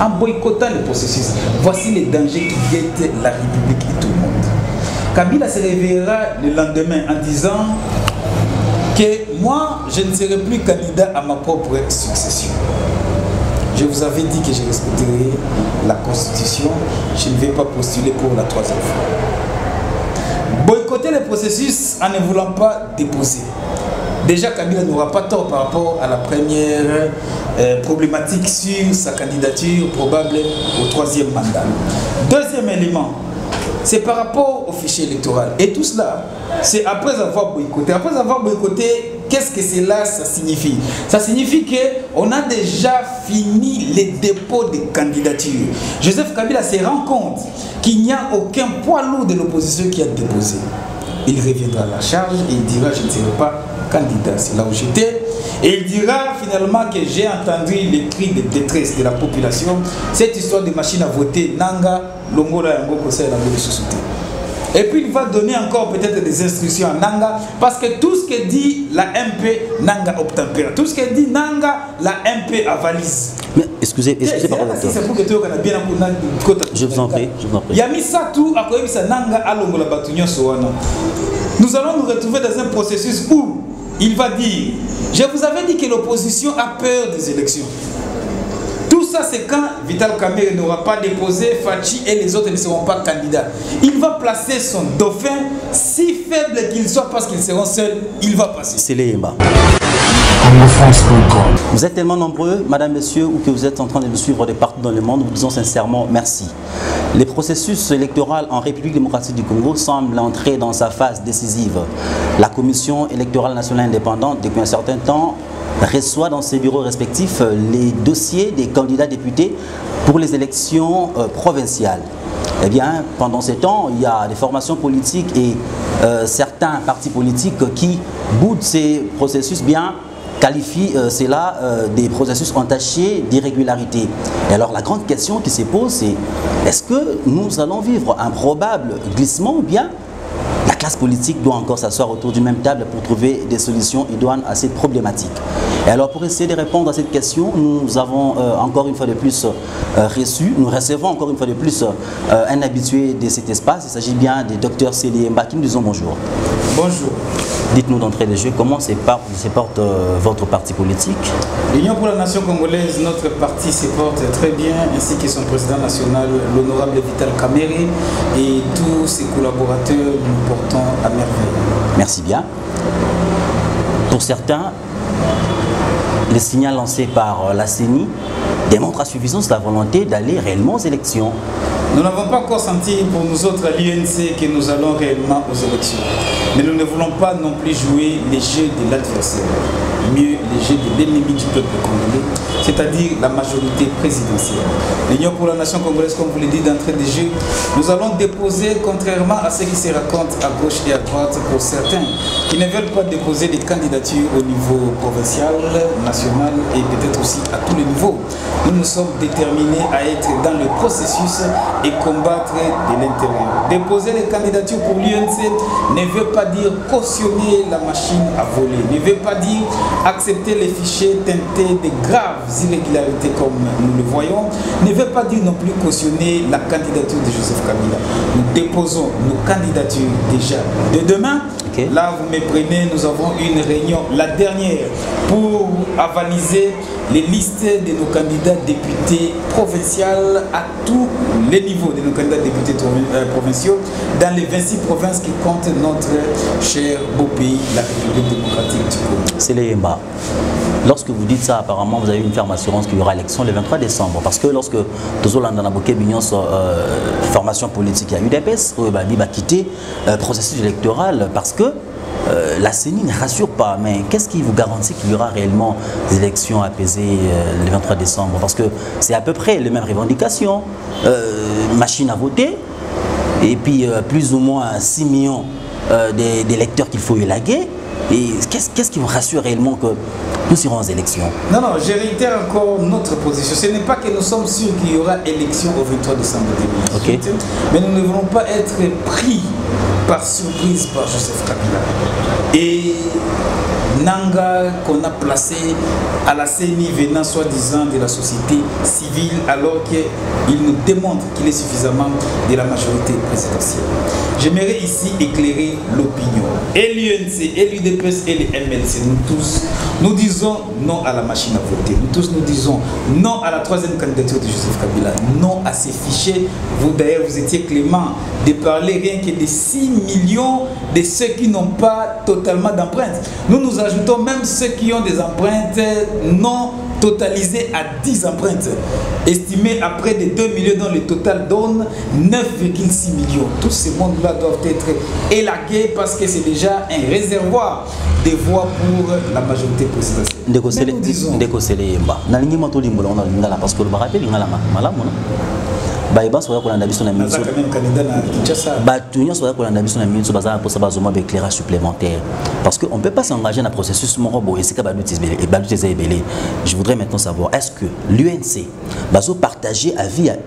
En boycottant le processus, voici les dangers qui guettent la République et tout le monde. Kabila se réveillera le lendemain en disant que moi, je ne serai plus candidat à ma propre succession. Je vous avais dit que je respecterai la Constitution, je ne vais pas postuler pour la 3e fois. Boycotter le processus en ne voulant pas déposer. Déjà, Kabila n'aura pas tort par rapport à la première problématique sur sa candidature probable au 3e mandat. Deuxième élément, c'est par rapport au fichier électoral. Et tout cela, c'est après avoir boycotté. Après avoir boycotté, qu'est-ce que cela ça signifie? Ça signifie qu'on a déjà fini les dépôts de candidatures. Joseph Kabila se rend compte qu'il n'y a aucun poids lourd de l'opposition qui a déposé. Il reviendra à la charge et il dira « je ne serai pas candidat ». C'est là où j'étais. Et il dira finalement que j'ai entendu les cris de détresse de la population. Cette histoire de machine à voter, Nanga, Longola, Yango, Kosei, Lango, de Sosouté. Et puis il va donner encore peut-être des instructions à Nanga, parce que tout ce que dit la MP, Nanga obtempère. Tout ce que dit Nanga, la MP avalise. Mais excusez par contre. C'est pour que tu aies bien un je vous en prie, je vous en prie. Yamisa tout à quoi ça Nanga à Longola Batunyo Soana. Nous allons nous retrouver dans un processus où il va dire, je vous avais dit que l'opposition a peur des élections. Tout ça, c'est quand Vital Kamerhe n'aura pas déposé, Fachi et les autres ne seront pas candidats. Il va placer son dauphin, si faible qu'il soit parce qu'ils seront seuls, il va passer. C'est les Yemba. Vous êtes tellement nombreux, madame, messieurs, ou que vous êtes en train de nous suivre de partout dans le monde, nous vous disons sincèrement merci. Le processus électoral en République démocratique du Congo semble entrer dans sa phase décisive. La Commission électorale nationale indépendante, depuis un certain temps, reçoit dans ses bureaux respectifs les dossiers des candidats députés pour les élections provinciales. Eh bien, pendant ce temps, il y a des formations politiques et certains partis politiques qui boudent ces processus bien qualifie cela des processus entachés d'irrégularité. Et alors la grande question qui se pose, c'est est-ce que nous allons vivre un probable glissement ou bien la classe politique doit encore s'asseoir autour d'une même table pour trouver des solutions idoines à cette problématique. Et alors pour essayer de répondre à cette question, nous avons encore une fois de plus nous recevons encore une fois de plus un habitué de cet espace. Il s'agit bien du docteur Célie Yemba qui nous disons bonjour. Bonjour. Dites-nous d'entrée de jeu, comment se porte votre parti politique? L'Union pour la Nation congolaise, notre parti se porte très bien, ainsi que son président national, l'honorable Vital Kamerhe, et tous ses collaborateurs, nous portons à merveille. Merci bien. Pour certains, le signal lancé par la CENI démontre à suffisance la volonté d'aller réellement aux élections. Nous n'avons pas encore senti pour nous autres à l'UNC que nous allons réellement aux élections. Mais nous ne voulons pas non plus jouer les jeux de l'adversaire, mieux les jeux de l'ennemi du peuple congolais, c'est-à-dire la majorité présidentielle. L'Union pour la Nation congolaise, comme vous l'avez dit d'entrée de jeu, nous allons déposer, contrairement à ce qui se raconte à gauche et à droite, pour certains qui ne veulent pas déposer des candidatures au niveau provincial, national et peut-être aussi à tous les niveaux. Nous nous sommes déterminés à être dans le processus et combattre de l'intérieur. Déposer les candidatures pour l'UNC ne veut pas dire cautionner la machine à voler, ne veut pas dire accepter les fichiers teintés de graves irrégularités comme nous le voyons, ne veut pas dire non plus cautionner la candidature de Joseph Kabila. Nous déposons nos candidatures déjà de demain. Okay. Là, vous me prenez, nous avons une réunion, la dernière, pour avaliser les listes de nos candidats députés provinciaux à tous les niveaux de nos candidats députés provinciaux dans les 26 provinces qui comptent notre cher beau pays, la République démocratique du Congo. C'est les Yemba. Lorsque vous dites ça, apparemment, vous avez une ferme assurance qu'il y aura élection le 23 décembre. Parce que lorsque Tozolanda Naboké Bignon, formation politique à UDPS, il va quitter le processus électoral parce que la CENI ne rassure pas. Mais qu'est-ce qui vous garantit qu'il y aura réellement des élections apaisées le 23 décembre? Parce que c'est à peu près les mêmes revendications. Machine à voter, et puis plus ou moins 6 millions d'électeurs qu'il faut élaguer. Et qu'est-ce qui vous rassure réellement que nous irons aux élections? Non, je réitère encore notre position. Ce n'est pas que nous sommes sûrs qu'il y aura élection au 23 décembre 2018. Okay. Mais nous ne voulons pas être pris par surprise par Joseph Kabila. Et Nanga qu'on a placé à la CENI venant soi-disant de la société civile alors qu'il nous démontre qu'il est suffisamment de la majorité présidentielle. J'aimerais ici éclairer l'opinion. Et l'UNC, et l'UDPS, et les MLC, nous tous, nous disons non à la machine à voter. Nous tous, nous disons non à la troisième candidature de Joseph Kabila, non à ces fichiers. Vous d'ailleurs, vous étiez clément de parler rien que des 6 millions de ceux qui n'ont pas totalement d'empreintes. Nous ajoutons même ceux qui ont des empreintes non totalisées à 10 empreintes, estimées à près de 2 millions dont le total donne 9,6 millions. Tous ces mondes-là doivent être élagués parce que c'est déjà un réservoir de voix pour la majorité présidentielle. Parce qu'on ne peut pas s'engager dans le processus. Je voudrais maintenant savoir, est-ce que l'UNC va partager avis à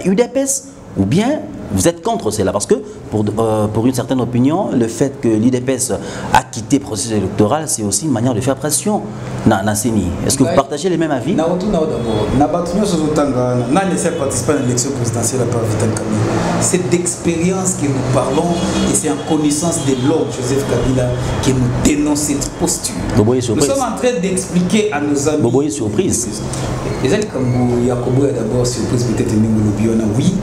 UDPS ou bien vous êtes contre cela? Parce que pour une certaine opinion, le fait que l'UDPS a quitté le processus électoral, c'est aussi une manière de faire pression dans la CENI. Est-ce que vous partagez les mêmes avis? C'est d'expérience que nous parlons et c'est en connaissance de l'homme Joseph Kabila que nous dénonçons cette posture. Nous sommes en train d'expliquer à nos amis. Bobo est surprise. Les amis comme Yacobo est d'abord surprise, peut-être oui.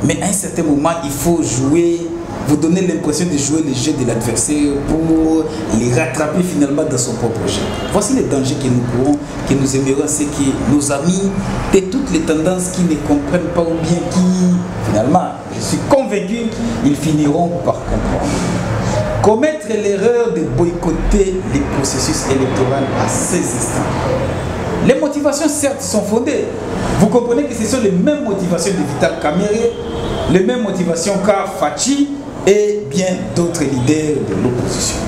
Mais à un certain moment, il faut jouer, vous donner l'impression de jouer le jeu de l'adversaire pour les rattraper finalement dans son propre jeu. Voici les dangers que nous courons, que nous aimerions, c'est que nos amis, de toutes les tendances qui ne comprennent pas ou bien qui, finalement, je suis convaincu, ils finiront par comprendre. Commettre l'erreur de boycotter les processus électoraux à ces instants. Les motivations, certes, sont fondées. Vous comprenez que ce sont les mêmes motivations de Vital Kamerhe, les mêmes motivations qu'a Fachi et bien d'autres leaders de l'opposition.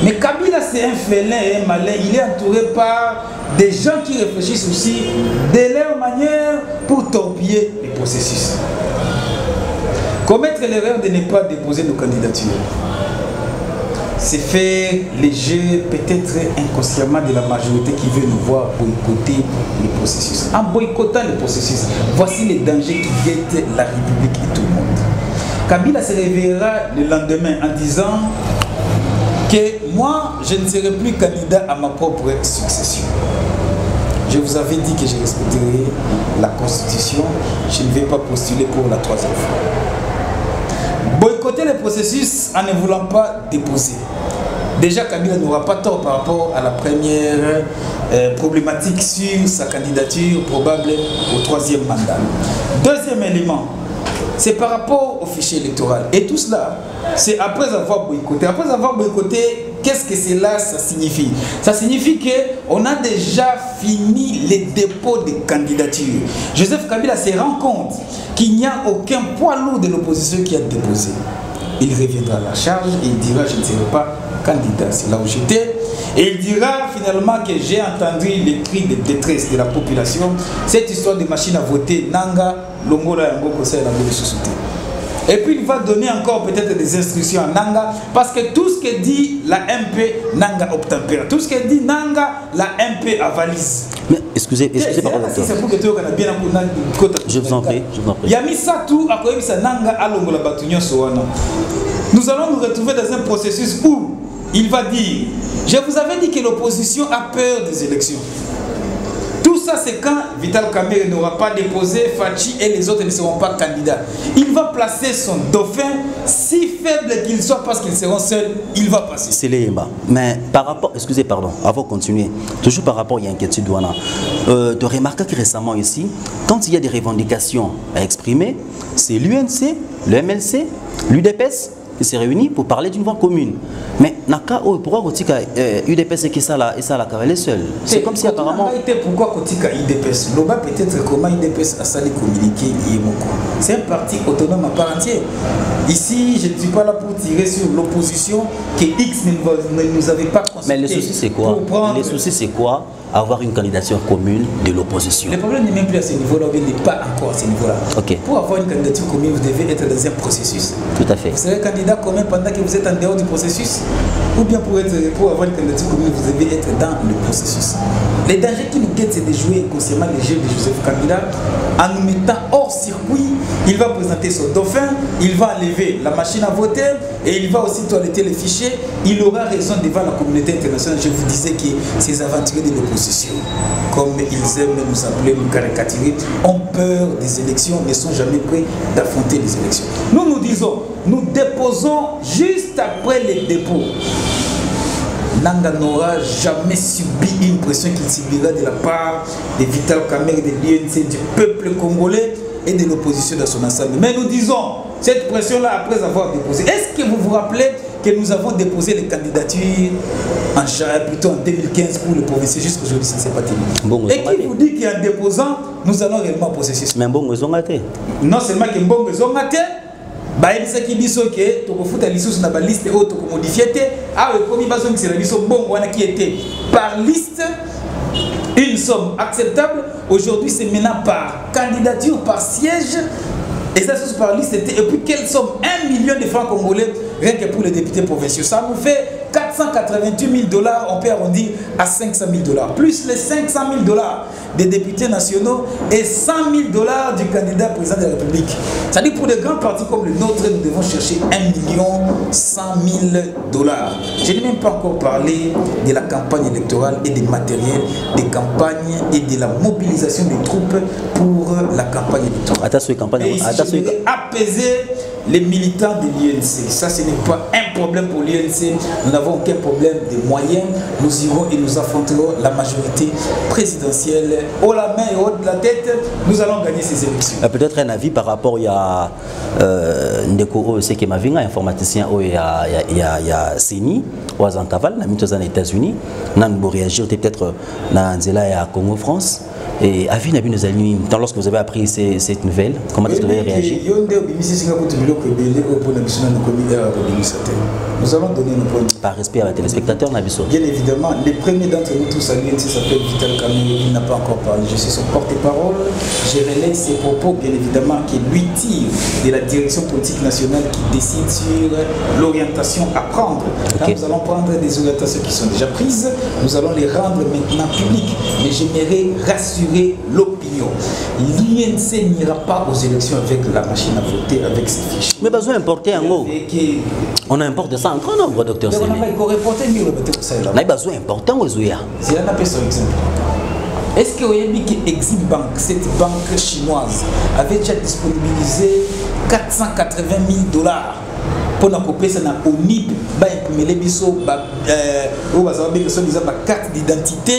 Mais Kabila, c'est un félin et un malin. Il est entouré par des gens qui réfléchissent aussi de leur manière pour torpiller les processus. Commettre l'erreur de ne pas déposer nos candidatures, c'est faire les jeux peut-être inconsciemment de la majorité qui veut nous voir boycotter le processus. En boycottant le processus, voici les dangers qui guettent la République et tout le monde. Kabila se réveillera le lendemain en disant que moi, je ne serai plus candidat à ma propre succession. Je vous avais dit que je respecterai la Constitution, je ne vais pas postuler pour la troisième fois. Boycotter le processus en ne voulant pas déposer. Déjà, Kabila n'aura pas tort par rapport à la première problématique sur sa candidature probable au troisième mandat. Deuxième élément, c'est par rapport au fichier électoral. Et tout cela, c'est après avoir boycotté. Après avoir boycotté, qu'est-ce que cela ça signifie? Ça signifie qu'on a déjà fini les dépôts de candidatures. Joseph Kabila se rend compte qu'il n'y a aucun poids lourd de l'opposition qui a déposé. Il reviendra à la charge et il dira je ne serai pas candidat. C'est là où j'étais. Et il dira finalement que j'ai entendu les cris de détresse de la population. Cette histoire de machine à voter, Nanga, Longola, Yango, Kosa et Lango de Sosouté. Et puis il va donner encore peut-être des instructions à Nanga, parce que tout ce que dit la MP, Nanga obtempère. Tout ce que dit Nanga, la MP avalise. Mais excusez par contre. Je vous en prie, Yamisa tout à quoi ça Nanga alongo la batunyo soana. Nous allons nous retrouver dans un processus où il va dire, je vous avais dit que l'opposition a peur des élections. Tout ça, c'est quand Vital Kamerhe n'aura pas déposé, Fachi et les autres ne seront pas candidats. Il va placer son dauphin, si faible qu'il soit parce qu'ils seront seuls, il va passer. C'est les Yemba. Mais par rapport, excusez, pardon, avant de continuer, toujours par rapport, il y a une inquiétude, Douana. De remarquer que récemment ici, quand il y a des revendications à exprimer, c'est l'UNC, le MLC, l'UDPS qui s'est réunis pour parler d'une voie commune. Mais Naka, pourquoi Kotika UDPS et ça la cavale seul? C'est comme si apparemment. Pourquoi Kotika UDPS? Loba peut-être comment UDPS a sali communiquer Yemoko. C'est un parti autonome à part entière. Ici, je ne suis pas là pour tirer sur l'opposition que X ne nous avait pas consulté. Mais le souci c'est quoi? Le souci c'est quoi? Avoir une candidature commune de l'opposition. Le problème n'est même plus à ce niveau-là, ou n'est pas encore à ce niveau-là. Okay. Pour avoir une candidature commune, vous devez être dans un processus. Tout à fait. Vous serez candidat commun pendant que vous êtes en dehors du processus. ou bien pour avoir une candidature commune, vous devez être dans le processus. Les dangers qui nous guettent, c'est de jouer consciemment les jeux de Joseph Kabila en nous mettant hors circuit. Il va présenter son dauphin, il va enlever la machine à voter et il va aussi toiletter les fichiers. Il aura raison devant la communauté internationale. Je vous disais que ces aventuriers de l'opposition, comme ils aiment nous appeler, nous caricaturer, ont peur des élections, ne sont jamais prêts d'affronter les élections. Nous disons, nous déposons juste après les dépôts. Nanga n'aura jamais subi une pression qu'il subira de la part de Vital Kamerhe, de l'UNC, du peuple congolais et de l'opposition dans son ensemble. Mais nous disons, cette pression-là, après avoir déposé, est-ce que vous vous rappelez que nous avons déposé les candidatures plutôt en 2015 pour le provincial, jusqu'aujourd'hui, ça ne s'est pas tenu. Bon, et qui vous dit qu'en déposant, nous allons réellement processus? Mais bon, ils ont raté. Non seulement que bon, ils ont raté, bayebisa ki biso ke tokofuta lisusu na ba liste oyo tokomodifie te awa ekomi bazongisela biso bongo wana qui était par liste une somme acceptable. Aujourd'hui c'est maintenant par candidature, par siège, et ça c'est par liste. Et puis quelle somme? 1 million de francs congolais rien que pour les députés provinciaux. Ça nous fait 488 000 $, on peut arrondir à 500 000 $, plus les 500 000 $ des députés nationaux et 100 000 $ du candidat président de la République. C'est-à-dire pour des grands partis comme le nôtre, nous devons chercher 1 100 000 $. Je n'ai même pas encore parlé de la campagne électorale et des matériels des campagnes et de la mobilisation des troupes pour la campagne électorale. Et ici, je voudrais apaiser les militants de l'UNC. Ça, ce n'est pas un problème pour l'UNC. Nous n'avons aucun problème de moyens. Nous irons et nous affronterons la majorité présidentielle haut la main et haut de la tête. Nous allons gagner ces élections. Peut-être un avis par rapport à Ndeko Seke Mavinga, informaticien, il y a Seni, aux Antaval, aux États-Unis. Nous allons réagir peut-être dans la Congo, France. Et avis Nabi nos amis, lorsque vous avez appris cette nouvelle, comment est-ce que vous avez réagi? Nous allons donner nos points. Par respect à la téléspectateur, Nabiso. Bien évidemment, les premiers d'entre nous tous à l'UNC s'appelle Vital Kamerhe, il n'a pas encore parlé. Je suis son porte-parole. Je relève ses propos, bien évidemment, qui lui tire de la direction politique nationale qui décide sur l'orientation à prendre. Là, nous allons prendre des orientations qui sont déjà prises. Nous allons les rendre maintenant publiques. Mais j'aimerais rassurer l'opinion. L'UNC n'ira pas aux élections avec la machine à voter, avec ses fiches. Mais besoin d'importer en haut. On importe ça en grand nombre, docteur Sene. On a besoin d'importer en haut. C'est un appel sur exemple. Est-ce que vous avez dit que Exim Bank, cette banque chinoise, avait déjà disponibilisé 480 000 $? Pour nous couper ça na ONIP, bah imprimer les bisous, bah ou bah ça va bien que ça disait bah carte d'identité,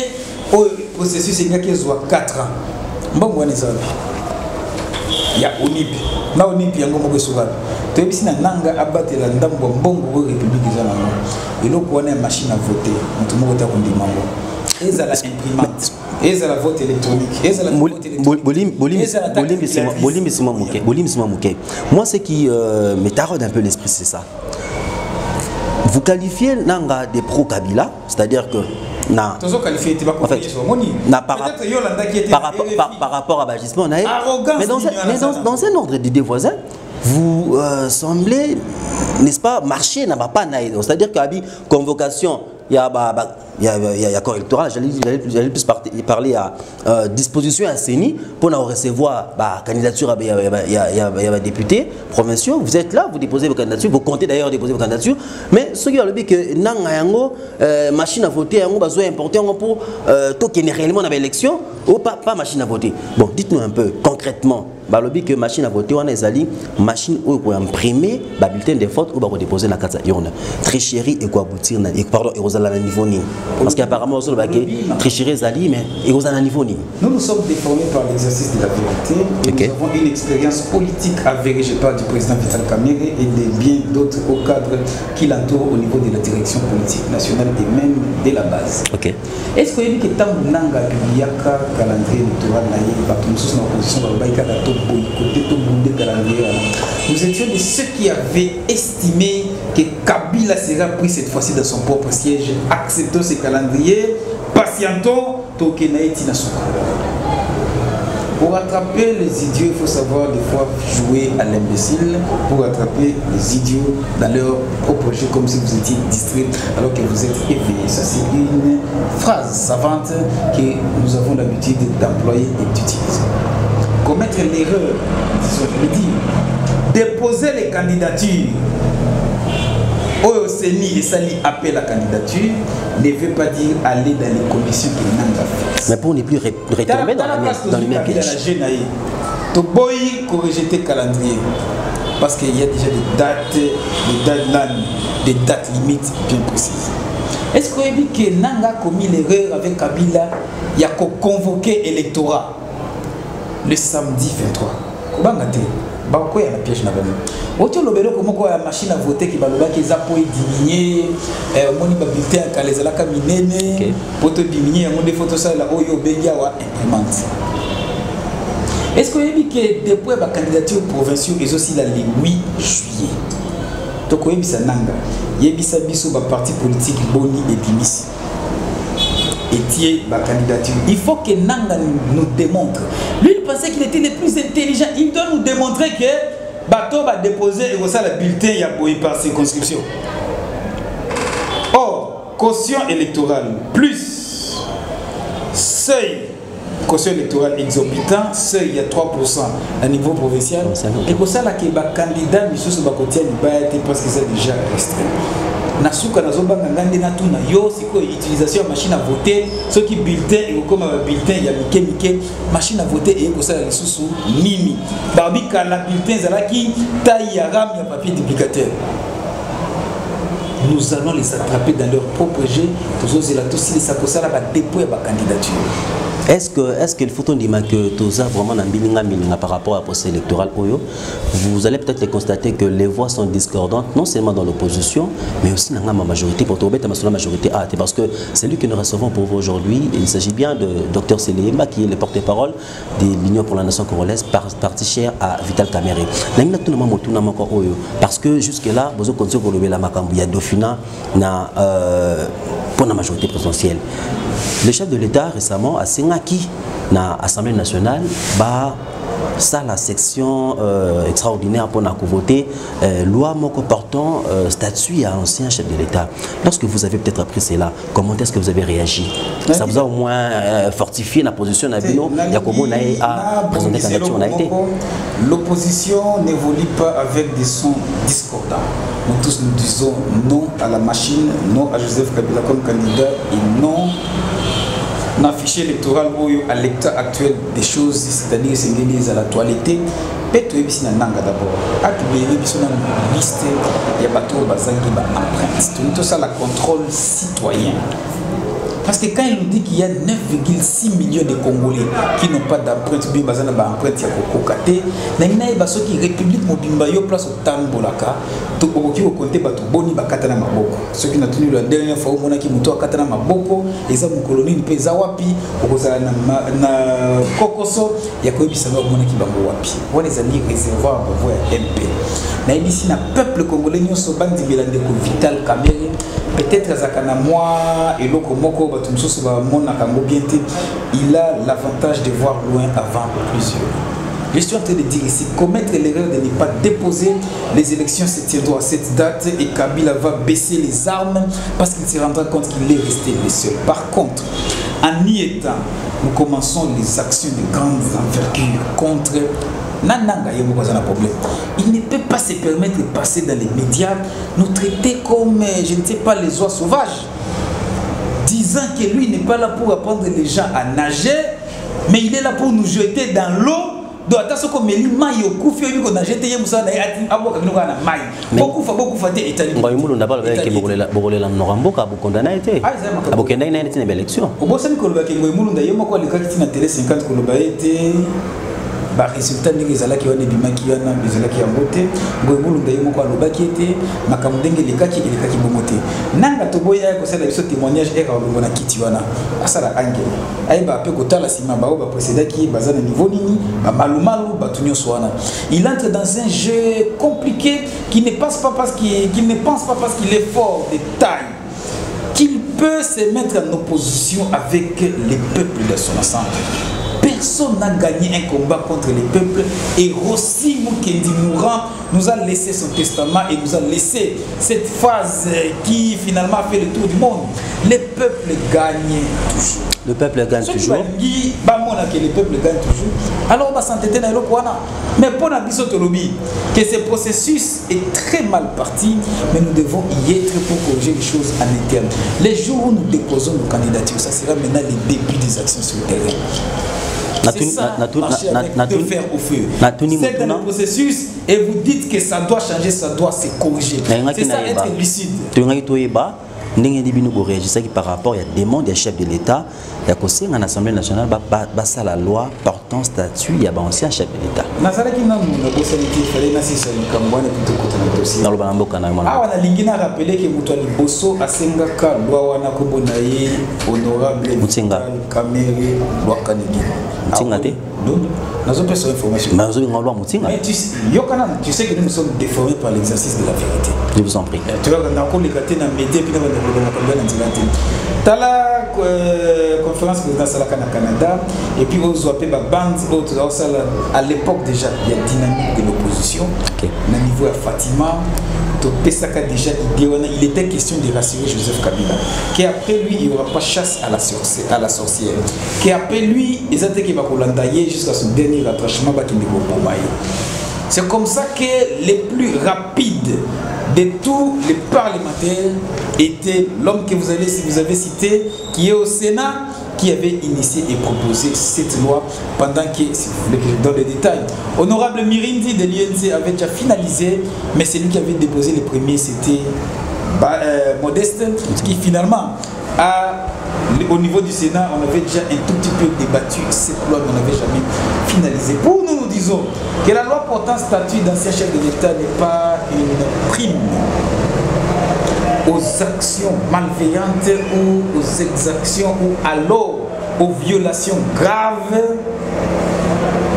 au processus il y a 4 ans. Bon on est il y a ONIP, na ONIP yango moko souvent. Tu es na nanga abattre la ndambo mbongo république za nango. Et là on a machine à voter, mutu moko ta kondimango. Eza la imprimante, eza la vote électronique, eza la vote électronique. Moi, ce qui me taraude un peu l'esprit, c'est ça. Vous qualifiez Nanga des pro-Kabila, c'est-à-dire que par rapport à Bagismo, mais dans un ordre d'idées voisins, vous semblez, n'est-ce pas, marcher n'a pas naïf. C'est-à-dire qu'à la convocation, il y a corps électoral, j'allais plus parler à disposition à Seni pour recevoir la candidature, il y a députés provinciaux, vous êtes là, vous déposez vos candidatures, vous comptez d'ailleurs déposer vos candidatures, mais ce qui a le but que Nangayango, machine à voter, on besoin important pour token réellement dans l'élection, ou pas machine à voter. Bon, dites-nous un peu concrètement. Balobi que machine à voter, on a des machine où on imprimer le bulletin de vote ou on déposer la carte urne. Tricherie et quoi aboutir, pardon, et aux à niveau ni. Parce qu'apparemment, on a tricherie zali, mais et aux à niveau ni. Nous sommes déformés par l'exercice de la vérité. Okay. Nous avons une expérience politique avérée, je parle du président Vital Kamerhe et de bien d'autres hauts cadres qui l'entourent au niveau de la direction politique nationale et même de la base. Okay. Est-ce que vous avez dit que tant que Nanga Bibiaka, calendrier électoral, nous étions de ceux qui avaient estimé que Kabila sera pris cette fois-ci dans son propre siège. Acceptons ce calendrier, patientons, Tokenaïti Nasouka. Pour attraper les idiots, il faut savoir des fois jouer à l'imbécile pour attraper les idiots dans leur propre jeu, comme si vous étiez distrait alors que vous êtes éveillé. Ça, c'est une phrase savante que nous avons l'habitude d'employer et d'utiliser. Commettre l'erreur, je veux dire, déposer les candidatures au CENI et Sali appelle la candidature ne veut pas dire aller dans les conditions qu'il n'a pas fait. Mais pour ne plus retomber dans le même piège. Tu peux rejeter le calendrier parce qu'il y a déjà des dates limites bien précises. Est-ce que vous dites que Nanga a commis l'erreur avec Kabila, il y a convoqué l'électorat le samedi 23? Comment on a dit? Pourquoi il y a un piège là-bas? Autant le bélo comme quoi la machine à voter qui va le bac les appuis diminuer, moni bulletin à les alaka minene, pour te diminuer, on des photos ça là où yo benga wa imprimante. Est-ce que vous dites que depuis la candidature provinciale ils aussi là le 8 juillet? Donc vous avez ça nanga, yebisa biso ba parti politique boni et bimis. Et tiens la candidature. Il faut que Nanga nous démontre. Lui, il pensait qu'il était le plus intelligent. Il doit nous démontrer que Bato va déposer et ça le bulletin il y a par circonscription. Or, caution électorale plus seuil caution électorale exorbitant, seuil il y a 3% à niveau provincial. Et pour ça, là, que les candidats, monsieur Sobakotia, parce que c'est déjà restreint. Nasuka nazobanga ngande na tuna yo siko utilisation machine à voter ceux qui bulletin et comme bulletin il y a mike machine à voter et ko ça la lisusu nini barbika la bulletin zalaki taille ya ram ya papier duplicateur. Nous allons les attraper dans leur propre jeu tous les tous les sakosa la dépôt ya ba candidature. Est-ce qu'il faut dire que tout ça vraiment par rapport à la procès électoral, vous allez peut-être constater que les voix sont discordantes, non seulement dans l'opposition, mais aussi dans la majorité, pour trouver la majorité parce que c'est lui que nous recevons pour vous aujourd'hui. Il s'agit bien de Dr Seléma, qui est le porte-parole de l'Union pour la Nation congolaise, parti cher à Vital Kamerhe. Parce que jusque-là, vous continuez pour lever la Macambou, il y a Dauphina pour la majorité présidentielle. Le chef de l'État récemment a signé dans l'Assemblée nationale ça la section extraordinaire pour voter loi portant statut à l'ancien chef de l'État. Lorsque vous avez peut-être appris cela, comment est-ce que vous avez réagi? Ça vous a au moins fortifié la position de Nabino? Yacobo a présenté la candidature, on a été. L'opposition n'évolue pas avec des sons discordants. Nous tous nous disons non à la machine, non à Joseph Kabila comme candidat et non l'affiché électoral à l'état actuel des choses, c'est-à-dire c'est l'église à la toiletté. Peut-être que nanga d'abord. Accueillir une liste, il y a bateau bazangi ba empreinte. Tout ça la contrôle citoyen. Parce que quand il nous dit qu'il y a 9,6 millions de Congolais qui n'ont pas d'empreinte, bien bazana ba empreinte ya kokokate, na ina ba soki république mobimba yo place au Tambolaka, to okoki okonte bato boni bakata na maboko. Ceux qui n'a tenu la dernière fois mona ki muto akata na maboko, eza mu colonie pe za wapi, okozala na kokoso ya koyebisa ba mona ki bango wapi. Wana ezali réservoir ba voix MP. Na ici na peuple congolais nyonso bandi belande ko Vital Kamerhe, peut-être zakana moi et loko moko il a l'avantage de voir loin avant plusieurs. Je suis en train de dire ici, commettre l'erreur de ne pas déposer les élections se tiendront à cette date et Kabila va baisser les armes parce qu'il se rendra compte qu'il est resté le seul. Par contre, en y étant, nous commençons les actions de grande envergure contre Nananga. Il ne peut pas se permettre de passer dans les médias, nous traiter comme, je ne sais pas, les oies sauvages, disant que lui n'est pas là pour apprendre les gens à nager, mais il est là pour nous jeter dans l'eau. Donc attention comme il maille au coup fait qu'on a jeté Moussa na abo kabino na maille. Beaucoup fa te Italie. Ngoi mulu na balo ke bogole la Noramboka bokondana été. Abokenda ina ina élection. Obosan ko loba ke ngoi mulu nda yemo ko likaki na télé 50 ko loba été. Ba résultat ndenge ezalaki wana bimaki wana bezalaki ya mbote ngoy mulu ndaye moko alobaki ete makambo ndenge lekaki bomote nanga toboya ko sala biso témoignage era olobona kiti wana asala angel ayeba pe kotala sima ba ba précédaki bazana niveau nini ba malumalu batunyo swana il entre dans un jeu compliqué qui ne pense pas parce qu'il est fort de taille qu'il peut se mettre en opposition avec les peuples de son ensemble. personne n'a gagné un combat contre les peuples. Et Rossi Mukendi mourant nous a laissé son testament et nous a laissé cette phase qui finalement a fait le tour du monde. Les peuples gagnent toujours. Le peuple gagne toujours. Les peuples gagnent toujours. Alors on va s'entêter dans le coin. Mais pour Nabiso Tolobi, que ce processus est très mal parti, mais nous devons y être pour corriger les choses en interne. Les jours où nous déposons nos candidatures, ça sera maintenant les débuts des actions sur le terrain. C'est ça, marcher de fer au feu. C'est dans le processus et vous dites que ça doit changer, ça doit se corriger. C'est ça être lucide. Ndenge ndi bino ko réagissaki par rapport à des demandes des chefs de l'État ya conseil en Assemblée nationale basa la loi portant statut ya ba ancien chef de l'État. Nazalaki na mu bosaliki fallait na sisa likambwana plutôt côté na dossier. Na lo bana mboka na mwana. Ah wana lingina rappeler que muto liboso asengaka loi wana ko bonaye honorable Mutsinga Kamere loi kanigi. Mutsinga te. Non. Nazo pesa information. Nazo loi Mutsinga. Mais tu sais que nous sommes déformés par l'exercice de la vérité. Je vous en prie. Tu vois dans ko lekate na média puis Tala conférence présidentielle au Canada et puis aux à l'époque déjà il y a dynamique de l'opposition au niveau de Fatima déjà il était question de rassurer Joseph Kabila qu'après lui il n'y aura pas chasse à la sorcière qu'après lui ils étaient qui va jusqu'à son dernier rattrapement. C'est comme ça que les plus rapides de tous les parlementaires était l'homme que vous avez cité, qui est au Sénat, qui avait initié et proposé cette loi pendant que, si vous voulez que je donne les détails, Honorable Mirindi de l'UNC avait déjà finalisé, mais celui qui avait déposé le premier, c'était Modeste, qui finalement au niveau du Sénat, on avait déjà un tout petit peu débattu cette loi, mais on n'avait jamais finalisé. Pour nous, nous disons que la loi portant statut d'ancien chef de l'État n'est pas une prime aux actions malveillantes ou aux exactions ou alors aux violations graves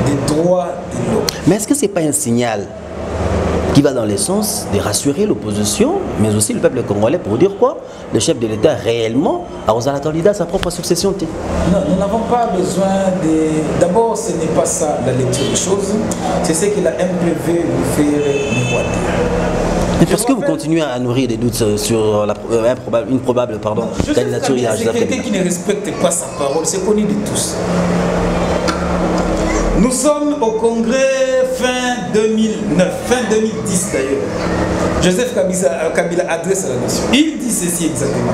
des droits de l'homme. Mais est-ce que ce n'est pas un signal qui va dans le sens de rassurer l'opposition, mais aussi le peuple congolais pour dire quoi? Le chef de l'État réellement a un candidat à sa propre succession. Non, nous n'avons pas besoin de... D'abord, ce n'est pas ça la lecture des choses, c'est ce que la MPV nous fait miroiter. Mais parce que vous continuez à nourrir des doutes sur une probable candidature à Joseph Kabila. C'est quelqu'un qui ne respecte pas sa parole, c'est connu de tous. Nous sommes au congrès fin 2009, fin 2010 d'ailleurs. Joseph Kabila adresse à la nation. Il dit ceci exactement.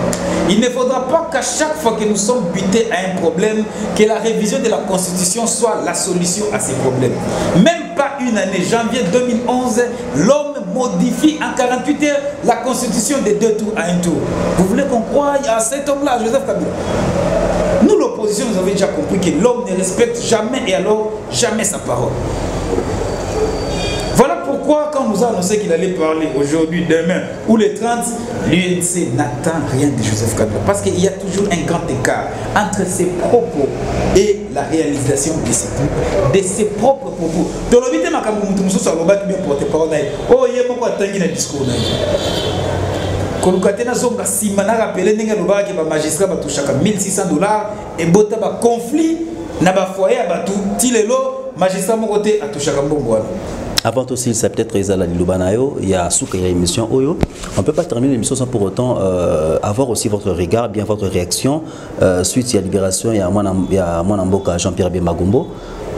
Il ne faudra pas qu'à chaque fois que nous sommes butés à un problème, que la révision de la Constitution soit la solution à ces problèmes. Même pas une année, janvier 2011, l'homme modifie en 48 heures la Constitution de 2 tours à 1 tour. Vous voulez qu'on croie à cet homme-là, Joseph Kabila? Nous, l'opposition, nous avons déjà compris que l'homme ne respecte jamais et alors jamais sa parole. Voilà pourquoi, quand nous a annoncé qu'il allait parler aujourd'hui, demain ou le 30, l'UNC n'attend rien de Joseph Kabila. Parce qu'il y a toujours un grand écart entre ses propos et la réalisation de ses propres propos. Dans le vidéo, je bien porte-parole. Oh, il y a beaucoup de discours. Kolukatena zonga simana rappelé ninga lobaka ke ba magistrat batushaka $1,600 et bota ba conflit na ba foyer batu tilelo magistrat mo côté atushaka mbongo wana. Avant aussi, c'est peut-être Isala Lubanayo, il y a Souka, il y a l'émission Oyo. On ne peut pas terminer l'émission sans pour autant avoir aussi votre regard, bien votre réaction. Suite, il y a Libération, il y a Mwanamboka Jean-Pierre Bemagumbo.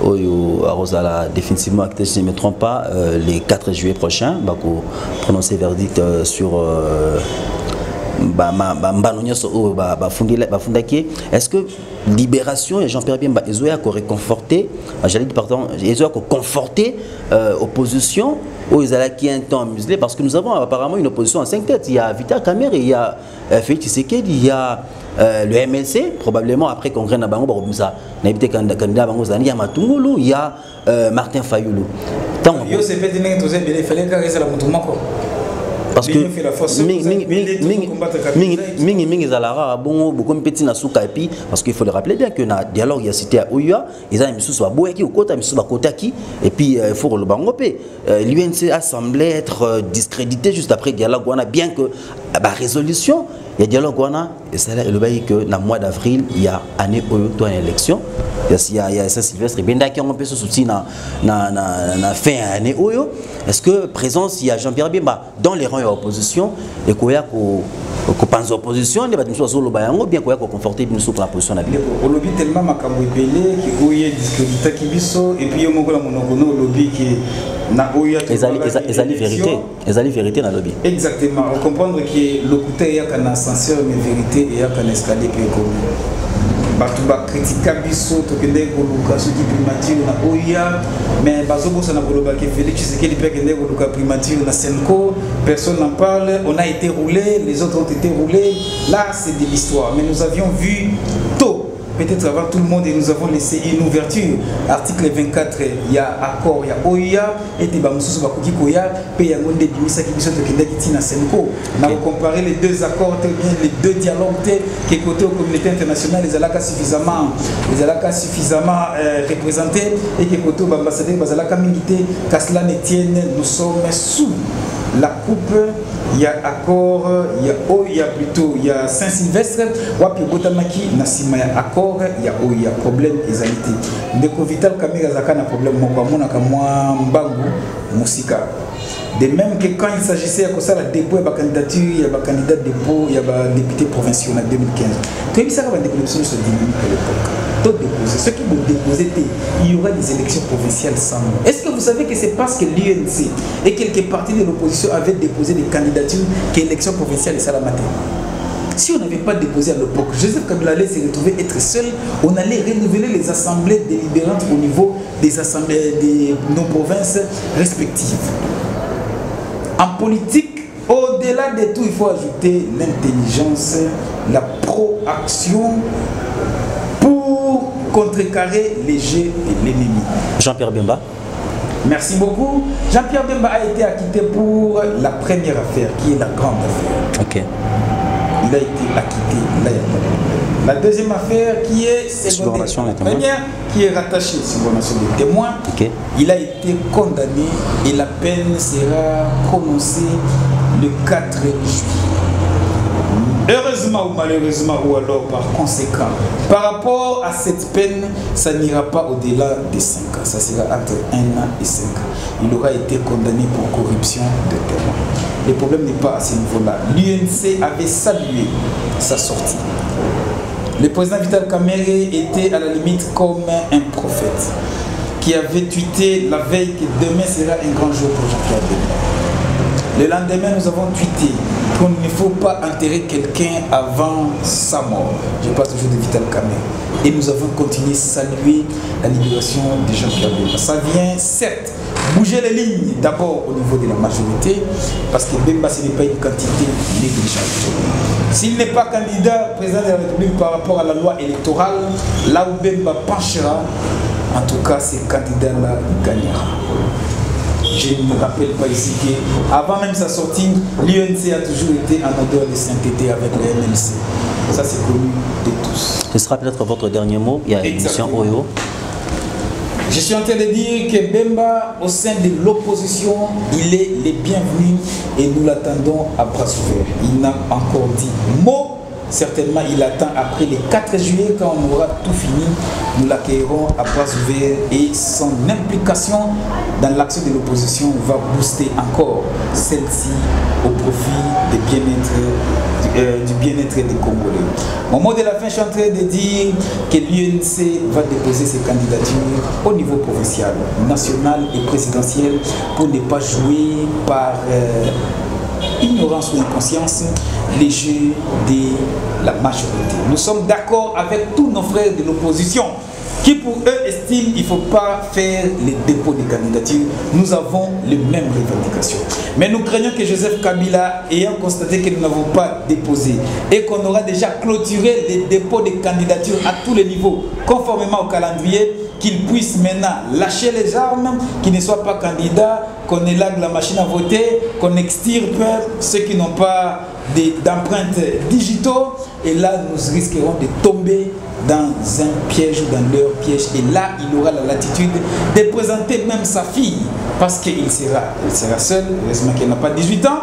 Oyo Arosala définitivement acté, si je ne me trompe pas, les 4 juillet prochains, Bako prononcer verdict sur est-ce que Libération et Jean-Pierre Bemba ils ont réconforté, j'allais dire pardon, ils ont conforté opposition où ils allaient qui un temps muselé parce que nous avons apparemment une opposition en 5 têtes. Il y a Vita Kamere, il y a Félix Tshisekedi, il y a le MLC, probablement après Congrès Nabango, il y a Matungulu, il y a Martin Fayoulou. Parce que parce qu'il faut le rappeler bien que dans le dialogue il y a cité à Ouya, ils ont mis sous Boyaki au côté, mis sous Bakotaki et puis il faut le bangopé. L'UNC a semblé être discrédité juste après le dialogue. On a bien que la résolution Il y a dialogue et c'est là que le mois d'avril il y a année où il y a une élection. Il y a Saint-Sylvestre et bien d'accord on peut se soutenir na fin année où est-ce que présence il y a Jean-Pierre Bemba dans les rangs de l'opposition et qu'il y a qu'on pense opposition les bâtiments sur le bayango bien qu'on conforter une sous la position là. Au lobby tellement makambo belé qui oye discrédita kibiso et puis au monogono au lobby qui na oya les vérité dans le lobby. Exactement, on comprendre que le côté ya kana ascenseur mais vérité et ya kana escalier puis comme batuba critica biso to kende koluka soki primature na oya mais bazobo sana koloba que Félix Tshisekedi peut kende koluka primature na Senko, personne n'en parle, on a été roulé, les autres ont été roulés, là c'est de l'histoire, mais nous avions vu tôt peut-être avant tout le monde et nous avons laissé une ouverture. Article 24, il y a accord, il y a OIA, et il y a Bakoki Koya, puis il y a Monde Bimisa qui sont de Senko. On a comparé les deux accords, les deux dialogues, qui côté aux communautés internationales, les alaka suffisamment représentés, et qui côté aux ambassadeurs, les alaka militaires, qu'à cela ne tienne, nous sommes sous la coupe. Il y a accord, il y a Saint-Sylvestre, wapi Botamaki, Nassima, il y a accord, il y a problème, égalité. Ndeko Vital Kamega Zaka na problème, Mokamona Kamwa Mbangu, Moussika. De même que quand il s'agissait de ça, la dépôt, il y a candidature, il y a candidat dépôt, il y a député provincial en 2015. Tout ça, il y a des élections sur dynamique à l'époque. Ceux qui vont déposer, il y aura des élections provinciales sans nom. Est-ce que vous savez que c'est parce que l'UNC et quelques partis de l'opposition avaient déposé des candidatures que l'élection provinciale est Salamate? Si on n'avait pas déposé à l'époque, Joseph Kabila allait se retrouver être seul, on allait renouveler les assemblées délibérantes au niveau des assemblées de nos provinces respectives. En politique, au-delà de tout, il faut ajouter l'intelligence, la proaction pour contrecarrer les jeux de l'ennemi. Jean-Pierre Bemba. Merci beaucoup. Jean-Pierre Bemba a été acquitté pour la première affaire, qui est la grande affaire. Ok. Il a été acquitté. Là, il y a pas de problème. La deuxième affaire, qui est secondaire, la première, qui est rattachée à subordination des témoins, okay. Il a été condamné et la peine sera prononcée le 4 juillet. Heureusement ou malheureusement, ou alors par conséquent, par rapport à cette peine, ça n'ira pas au-delà de 5 ans. Ça sera entre 1 an et 5 ans. Il aura été condamné pour corruption de témoins. Le problème n'est pas à ce niveau-là. L'UNC avait salué sa sortie. Le président Vital Kamerhe était à la limite comme un prophète qui avait tweeté la veille que demain sera un grand jour pour Jean-Pierre Bemba. Le lendemain, nous avons tweeté qu'il ne faut pas enterrer quelqu'un avant sa mort. Je parle toujours de Vital Kamerhe. Et nous avons continué à saluer la libération de Jean-Pierre Bemba. Ça vient, certes, bouger les lignes d'abord au niveau de la majorité, parce que Bemba, ce n'est pas une quantité négligeable. S'il n'est pas candidat président de la République par rapport à la loi électorale, là où Bemba penchera, en tout cas, ce candidat-là gagnera. Je ne me rappelle pas ici qu'avant même sa sortie, l'UNC a toujours été en odeur de sainteté avec le MLC. Ça, c'est connu de tous. Ce sera peut-être votre dernier mot. Il y a l'émission Oyo. Je suis en train de dire que Bemba, au sein de l'opposition, il est le bienvenu et nous l'attendons à bras ouverts. Il n'a encore dit mot. Certainement, il attend après le 4 juillet, quand on aura tout fini, nous l'accueillerons à bras ouverts et son implication dans l'action de l'opposition va booster encore celle-ci au profit du bien-être des Congolais. Au mot de la fin, je suis en train de dire que l'UNC va déposer ses candidatures au niveau provincial, national et présidentiel pour ne pas jouer par ignorance ou inconscience les jeux de la majorité. Nous sommes d'accord avec tous nos frères de l'opposition qui pour eux estiment qu'il ne faut pas faire les dépôts de candidatures. Nous avons les mêmes revendications. Mais nous craignons que Joseph Kabila, ayant constaté que nous n'avons pas déposé et qu'on aura déjà clôturé les dépôts de candidatures à tous les niveaux, conformément au calendrier, qu'il puisse maintenant lâcher les armes, qu'il ne soit pas candidat, qu'on élague la machine à voter, qu'on extirpe ceux qui n'ont pas d'empreintes digitaux. Et là, nous risquerons de tomber dans un piège, dans leur piège. Et là, il aura la latitude de présenter même sa fille, parce qu'il sera seul, heureusement qu'elle n'a pas 18 ans.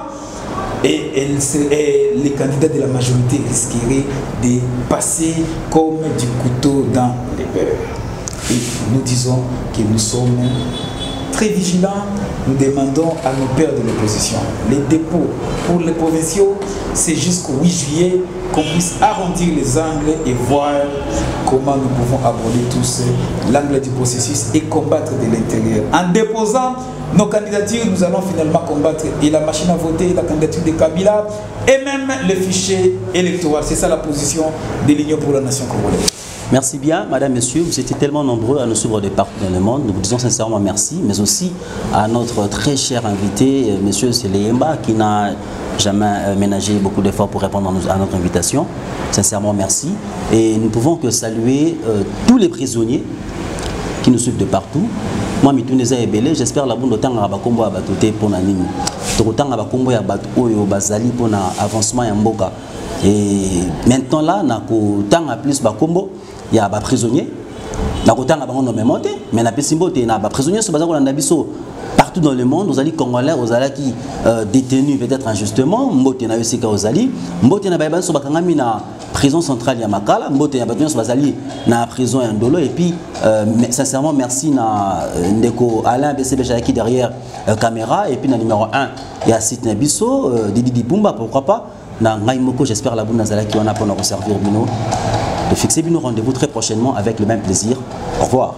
et les candidats de la majorité risqueraient de passer comme du couteau dans les beurres. Et nous disons que nous sommes très vigilants. Nous demandons à nos pairs de l'opposition, les dépôts pour les provinciaux, c'est jusqu'au 8 juillet qu'on puisse arrondir les angles et voir comment nous pouvons aborder tous l'angle du processus et combattre de l'intérieur. En déposant nos candidatures, nous allons finalement combattre et la machine à voter, la candidature de Kabila et même le fichier électoral. C'est ça la position de l'Union pour la nation congolaise. Merci bien, madame, monsieur. Vous étiez tellement nombreux à nous suivre de partout dans le monde. Nous vous disons sincèrement merci, mais aussi à notre très cher invité, monsieur Seleyemba, qui n'a jamais ménagé beaucoup d'efforts pour répondre à notre invitation. Sincèrement merci. Et nous ne pouvons que saluer tous les prisonniers qui nous suivent de partout. Moi, Mituneza Ebele, j'espère la bonne temps à Bakombo à Batoté pour Nanimi. Autant à Bakombo à Batoyo, Bazali pour l'avancement à Mboka. Et maintenant là, tant à plus Bakombo. Il y a des prisonniers, mais il prisonniers partout dans le monde, aux alliés congolais, aux alliés qui détenus peut-être injustement, il y a aussi aux alliés, il y a prison centrale de Makala, il y a la prison Ndolo, et puis sincèrement merci à Alain BCB qui derrière la caméra, et puis le numéro 1, il y a Sidney Bisso, Didi Dipumba, pourquoi pas, j'espère la bonne Nazala qui en a pour nous servir. De fixer nos rendez-vous très prochainement avec le même plaisir. Au revoir.